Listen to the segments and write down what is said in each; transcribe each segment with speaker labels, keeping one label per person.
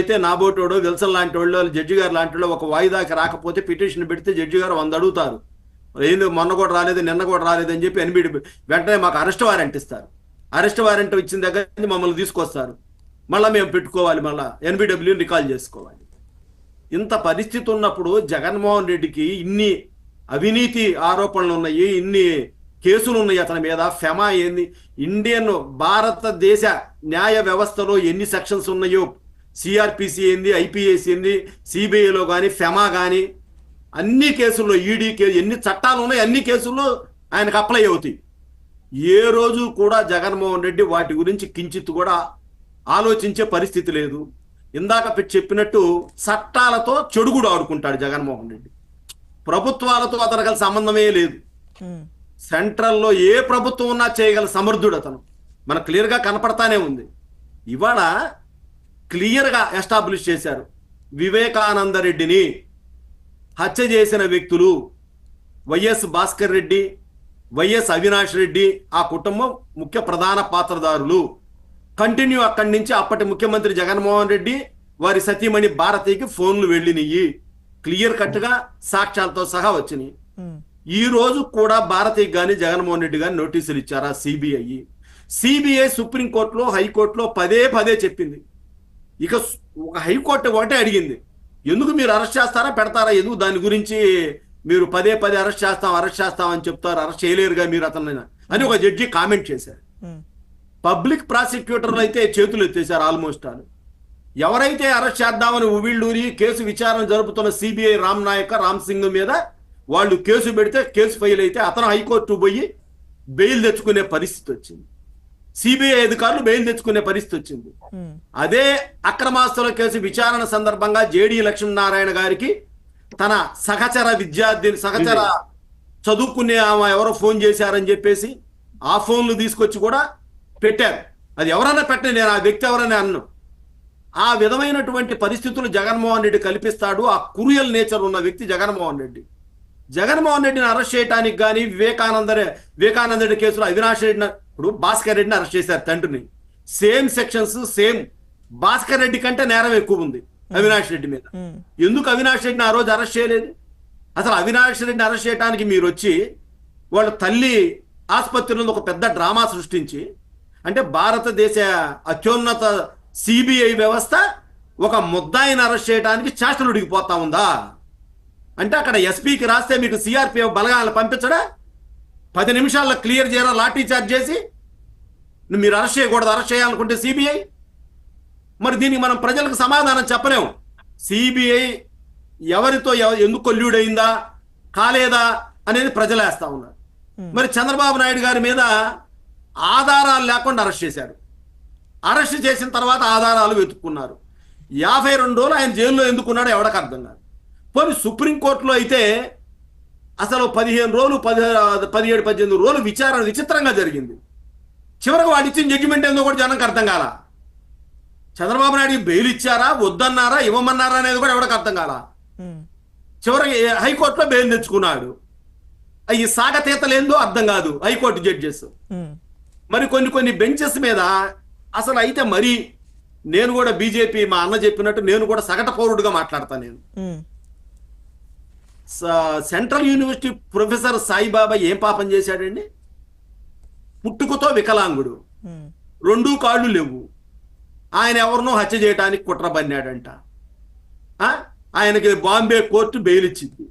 Speaker 1: అయితే నాబోటోడో విల్సన్ లాంటి వాళ్ళు జడ్జి గారు లాంటి వాళ్ళు ఒక వాయిదాకి రాకపోతే పిటిషన్ పెడితే జడ్జి గారు 100 అడుగుతారు. ఏంది మొన్న కూడా రాలేదు, నిన్న కూడా రాలేదు అని చెప్పి ఎన్బిడి వెంటనే మాకు అరెస్ట్ వారెంట్ ఇస్తారు. అరెస్ట్ వారెంట్ ఇచ్చిన దగ్గర నుంచి మమ్మల్ని తీసుకొస్తారు. మళ్ళీ మేము పెట్టుకోవాలి, మళ్ళీ ఎన్బిడబ్ల్యూని రికాల్ చేసుకోవాలి. ఇంత పరిస్థితి ఉన్నప్పుడు జగన్మోహన్ రెడ్డికి ఇన్ని అవినీతి ఆరోపణలు ఉన్నాయి, ఇన్ని కేసులు ఉన్నాయి అతని మీద. ఫెమా ఏంది, ఇండియన్ భారతదేశ న్యాయ వ్యవస్థలో ఎన్ని సెక్షన్స్ ఉన్నాయో, సిఆర్పిసి ఏంది, ఐపీఎస్ ఏంది, సిబిఐలో కానీ ఫెమా కానీ అన్ని కేసుల్లో, ఈడీ ఎన్ని చట్టాలు ఉన్నాయి అన్ని కేసుల్లో ఆయనకు అప్లై అవుతాయి. ఏ రోజు కూడా జగన్మోహన్ రెడ్డి వాటి గురించి కించిత్ కూడా ఆలోచించే పరిస్థితి లేదు. ఇందాక చెప్పినట్టు చట్టాలతో చెడుగుడు ఆడుకుంటాడు జగన్మోహన్ రెడ్డి. ప్రభుత్వాలతో అతనికి సంబంధమే లేదు. సెంట్రల్లో ఏ ప్రభుత్వం ఉన్నా చేయగల సమర్థుడు అతను. మనకు క్లియర్గా కనపడతానే ఉంది. ఇవాళ క్లియర్గా ఎస్టాబ్లిష్ చేశారు, వివేకానంద రెడ్డిని హత్య చేసిన వ్యక్తులు వైఎస్ భాస్కర్ రెడ్డి, వైఎస్ అవినాష్ రెడ్డి, ఆ కుటుంబం ముఖ్య ప్రధాన పాత్రదారులు. కంటిన్యూ అక్కడి నుంచి అప్పటి ముఖ్యమంత్రి జగన్మోహన్ రెడ్డి వారి సతీమణి భారతికి ఫోన్లు వెళ్ళినయి, క్లియర్ కట్ గా సాక్ష్యాలతో సహా వచ్చినాయి. ఈ రోజు కూడా భారతికి కానీ జగన్మోహన్ రెడ్డి కానీ నోటీసులు ఇచ్చారా సిబిఐ సుప్రీంకోర్టులో హైకోర్టులో పదే చెప్పింది. ఇక ఒక హైకోర్టు ఒకటే అడిగింది, ఎందుకు మీరు అరెస్ట్ చేస్తారా పెడతారా, ఎందుకు దాని గురించి మీరు పదే అరెస్ట్ చేస్తాం అని చెప్తారు, అరెస్ట్ చేయలేరుగా మీరు అతన్ని అని ఒక జడ్జి కామెంట్ చేశారు. పబ్లిక్ ప్రాసిక్యూటర్లు అయితే చేతులు ఎత్తేశారు ఆల్మోస్ట్ ఆల్. ఎవరైతే అరెస్ట్ చేద్దామని ఉవిళ్ళూరి కేసు విచారణ జరుపుతున్న సిబిఐ రామ్ సింగ్ మీద వాళ్ళు కేసు పెడితే కేసు ఫైల్ అయితే అతను హైకోర్టు పోయి బెయిల్ తెచ్చుకునే పరిస్థితి వచ్చింది. సిబిఐ అధికారులు బెయిల్ తెచ్చుకునే పరిస్థితి వచ్చింది. అదే అక్రమాస్తుల కేసు విచారణ సందర్భంగా జేడి లక్ష్మీనారాయణ గారికి తన సహచర చదువుకునే ఆమె ఎవరో ఫోన్ చేశారని చెప్పేసి ఆ ఫోన్లు తీసుకొచ్చి కూడా పెట్టారు. అది ఎవరన్నా పెట్టండి, నేను ఆ వ్యక్తి ఎవరని అన్ను. ఆ విధమైనటువంటి పరిస్థితులు జగన్మోహన్ రెడ్డి కల్పిస్తాడు. ఆ క్రూయల్ నేచర్ ఉన్న వ్యక్తి జగన్మోహన్ రెడ్డిని అరెస్ట్ చేయడానికి కానీ వివేకానంద రెడ్డి కేసులో అవినాష్ రెడ్డిని, ఇప్పుడు భాస్కర్ రెడ్డిని అరెస్ట్ చేశారు తండ్రిని. Same sections same. Bhaskar Reddy కంటే నేరం ఎక్కువ ఉంది అవినాష్ రెడ్డి మీద. ఎందుకు అవినాష్ రెడ్డిని ఆ రోజు అరెస్ట్ చేయలేదు? అసలు అవినాష్ రెడ్డిని అరెస్ట్ చేయడానికి మీరు వచ్చి వాళ్ళ తల్లి ఆసుపత్రిలో ఒక పెద్ద డ్రామా సృష్టించి, అంటే భారతదేశ అత్యున్నత సిబిఐ వ్యవస్థ ఒక ముద్దాయిని అరెస్ట్ చేయడానికి చేష్టలు ఉడికిపోతా ఉందా? అంటే అక్కడ ఎస్పీకి రాస్తే మీకు సిఆర్పిఎఫ్ బలగాలను పంపించడా? 10 నిమిషాల్లో క్లియర్ చేయరా లాఠీ చార్జ్ చేసి? మీరు అరెస్ట్ చేయకూడదు, అరెస్ట్ చేయాలనుకుంటే సిబిఐ. మరి దీనికి మనం ప్రజలకు సమాధానం చెప్పలేము. సిబిఐ ఎవరితో ఎందుకు కొల్యూడైందా కాలేదా అనేది ప్రజలు వేస్తా ఉన్నారు. మరి చంద్రబాబు నాయుడు గారి మీద ఆధారాలు లేకుండా అరెస్ట్ చేశారు. అరెస్ట్ చేసిన తర్వాత ఆధారాలు వెతుక్కున్నారు. 52 రోజులు ఆయన జైల్లో ఎందుకున్నాడో ఎవరికి అర్థం కాదు. పోనీ సుప్రీంకోర్టులో అయితే అసలు 15 రోజులు 17-18 రోజులు విచారణ విచిత్రంగా జరిగింది. చివరికి వాడు ఇచ్చిన జడ్జిమెంట్ ఏందో కూడా జనానికి అర్థం కాల. చంద్రబాబు నాయుడు బెయిల్ ఇచ్చారా, వద్దన్నారా, ఇవ్వమన్నారా అనేది కూడా ఎవరికి అర్థం కాల. చివరికి హైకోర్టులో బెయిల్ తెచ్చుకున్నాడు. ఈ సాగతీతలేందో అర్థం కాదు హైకోర్టు జడ్జెస్. మరి కొన్ని బెంచెస్ మీద అసలు అయితే మరి నేను కూడా బీజేపీ మా అన్న చెప్పినట్టు నేను కూడా సగటు పౌరుడుగా మాట్లాడతాను. నేను సెంట్రల్ యూనివర్సిటీ ప్రొఫెసర్ సాయిబాబా ఏం పాపం చేశాడండి? పుట్టుకతో వికలాంగుడు, 2 కాళ్ళు లేవు. ఆయన ఎవరినో హత్య చేయడానికి కుట్ర పన్నాడంట. ఆయనకి బాంబే కోర్టు బెయిల్ ఇచ్చింది.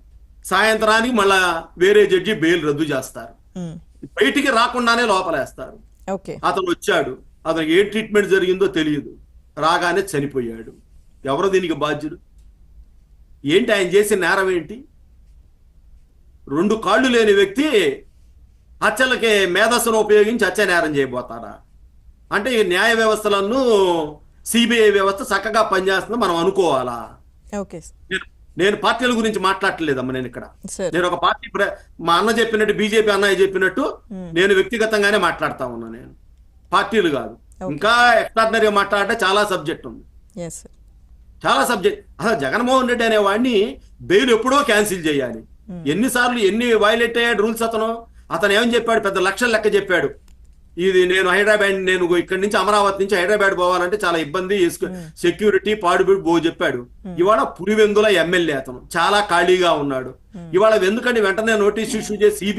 Speaker 1: సాయంత్రానికి మళ్ళా వేరే జడ్జి బెయిల్ రద్దు చేస్తారు. బయటికి రాకుండానే లోపలేస్తారు. అతను వచ్చాడు, అతనికి ఏ ట్రీట్మెంట్ జరిగిందో తెలియదు, రాగానే చనిపోయాడు. ఎవరో దీనికి బాధ్యుడు? ఏంటి ఆయన చేసిన నేరం ఏంటి? 2 కాళ్ళు లేని వ్యక్తి హత్యలకి మేధస్సును ఉపయోగించి హత్య నేరం చేయబోతారా? అంటే ఈ న్యాయ వ్యవస్థలను సిబిఐ వ్యవస్థ చక్కగా పనిచేస్తుందో మనం అనుకోవాలా? నేను పార్టీల గురించి మాట్లాడలేదమ్మా. నేను ఇక్కడ నేను ఒక పార్టీ, మా అన్న చెప్పినట్టు బీజేపీ అన్నయ్య చెప్పినట్టు నేను వ్యక్తిగతంగానే మాట్లాడతా ఉన్నా. నేను పార్టీలు కాదు. ఇంకా ఎక్స్ట్రాడినరీగా మాట్లాడితే చాలా సబ్జెక్ట్ ఉంది, చాలా సబ్జెక్ట్. అసలు జగన్మోహన్ రెడ్డి అనే వాడిని బెయిల్ ఎప్పుడో క్యాన్సిల్ చేయాలి. ఎన్నిసార్లు ఎన్ని వైలేట్ అయ్యాడు రూల్స్. అతను ఏమని చెప్పాడు? పెద్ద లక్షల లెక్క చెప్పాడు. ఇది నేను హైదరాబాద్, నేను ఇక్కడి నుంచి అమరావతి నుంచి హైదరాబాద్ పోవాలంటే చాలా ఇబ్బంది, సెక్యూరిటీ పాడుబడి చెప్పాడు. ఇవాళ పులివెందుల ఎమ్మెల్యే అతను చాలా ఖాళీగా ఉన్నాడు. ఇవాళ ఎందుకంటే వెంటనే నోటీస్ ఇష్యూ చేసి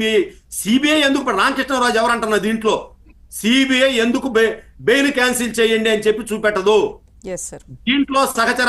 Speaker 1: సిబిఐ ఎందుకు, ఇప్పుడు రామకృష్ణరాజు ఎవరంటున్నా దీంట్లో, సిబిఐ ఎందుకు బెయిల్ క్యాన్సిల్ చేయండి అని చెప్పి చూపెట్టదు. దీంట్లో సహచర